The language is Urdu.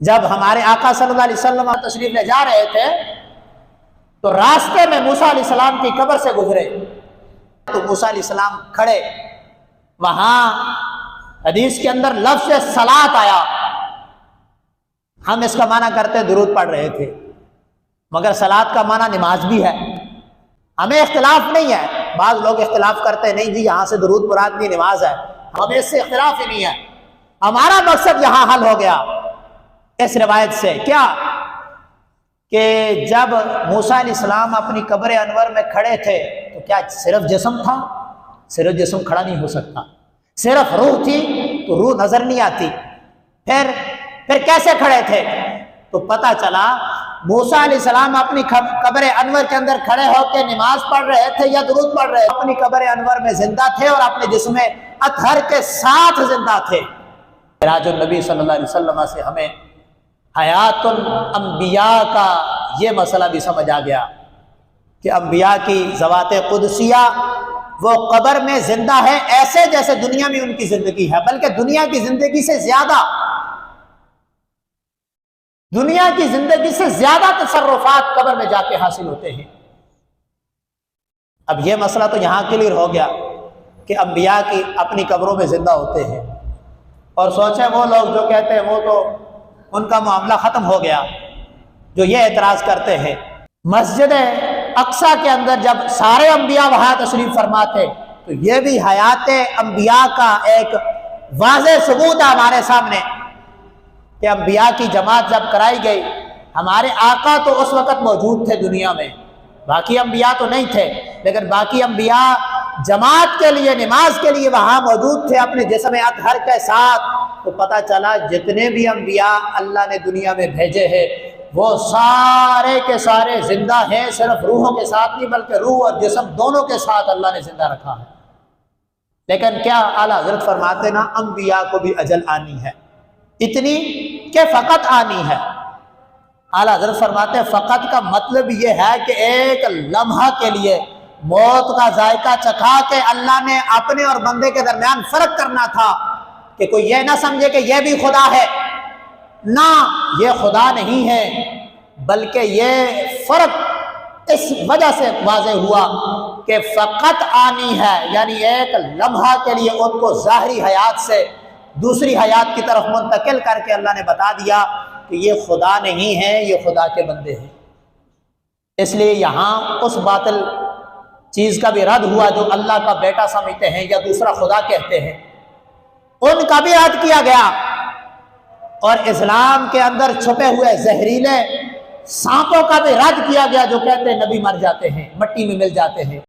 جب ہمارے آقا صلی اللہ علیہ وسلم تشریف لے جا رہے تھے تو راستے میں موسیٰ علیہ السلام کی قبر سے گزرے تو موسیٰ علیہ السلام کھڑے، وہاں حدیث کے اندر لفظ صلاۃ آیا، ہم اس کا معنی کرتے درود پڑھ رہے تھے، مگر صلاۃ کا معنی نماز بھی ہے۔ ہمیں اختلاف نہیں ہے، بعض لوگ اختلاف کرتے ہیں نہیں جی یہاں سے درود مراد نہیں نماز ہے، ہمیں اس سے اختلاف ہی نہیں ہے۔ ہمارا مقصد یہاں حل ہو گیا اس روایت سے، کیا کہ جب موسیٰ علیہ السلام اپنی قبر انور میں کھڑے تھے تو کیا صرف جسم تھا؟ صرف جسم کھڑا نہیں ہو سکتا، صرف روح تھی تو روح نظر نہیں آتی، پھر کیسے کھڑے تھے؟ تو پتہ چلا موسیٰ علیہ السلام اپنی قبر انور کے اندر کھڑے ہو کے نماز پڑھ رہے تھے یا درود پڑھ رہے تھے؟ اپنی قبر انور میں زندہ تھے اور اپنے جسم اطہر کے ساتھ زندہ تھے۔ معراج النبی صلی اللہ علیہ وسلم سے ہمیں حیات الانبیاء کا یہ مسئلہ بھی سمجھ آ گیا کہ انبیاء کی ذوات قدسیہ وہ قبر میں زندہ ہے ایسے جیسے دنیا میں ان کی زندگی ہے، بلکہ دنیا کی زندگی سے زیادہ تصرفات قبر میں جا کے حاصل ہوتے ہیں۔ اب یہ مسئلہ تو یہاں کلیئر ہو گیا کہ انبیاء کی اپنی قبروں میں زندہ ہوتے ہیں، اور سوچیں وہ لوگ جو کہتے ہیں وہ تو ان کا معاملہ ختم ہو گیا، جو یہ اعتراض کرتے ہیں۔ مسجد اقصیٰ کے اندر جب سارے انبیاء وہاں تشریف فرما تھے تو یہ بھی حیات انبیاء کا ایک واضح ثبوت ہے ہمارے سامنے کہ انبیاء کی جماعت جب کرائی گئی، ہمارے آقا تو اس وقت موجود تھے دنیا میں، باقی انبیاء تو نہیں تھے، لیکن باقی انبیاء جماعت کے لیے نماز کے لیے وہاں موجود تھے اپنے جسم اطہر کے ساتھ۔ تو پتہ چلا جتنے بھی انبیاء اللہ نے دنیا میں بھیجے ہیں وہ سارے کے سارے زندہ ہیں، صرف روحوں کے ساتھ نہیں بلکہ روح اور جسم دونوں کے ساتھ اللہ نے زندہ رکھا ہے۔ لیکن کیا اعلیٰ حضرت فرماتے نا انبیاء کو بھی اجل آنی ہے، اتنی کہ فقط آنی ہے۔ اعلیٰ حضرت فرماتے ہیں فقط کا مطلب یہ ہے کہ ایک لمحہ کے لیے موت کا ذائقہ چکھا کے اللہ نے اپنے اور بندے کے درمیان فرق کرنا تھا کہ کوئی یہ نہ سمجھے کہ یہ بھی خدا ہے، نہ یہ خدا نہیں ہے، بلکہ یہ فرق اس وجہ سے واضح ہوا کہ فقط آنی ہے، یعنی ایک لمحہ کے لیے ان کو ظاہری حیات سے دوسری حیات کی طرف منتقل کر کے اللہ نے بتا دیا کہ یہ خدا نہیں ہے، یہ خدا کے بندے ہیں۔ اس لیے یہاں اس باطل چیز کا بھی رد ہوا جو اللہ کا بیٹا سمجھتے ہیں یا دوسرا خدا کہتے ہیں، ان کا بھی رد کیا گیا، اور اسلام کے اندر چھپے ہوئے زہریلے سانپوں کا بھی رد کیا گیا جو کہتے ہیں نبی مر جاتے ہیں، مٹی میں مل جاتے ہیں۔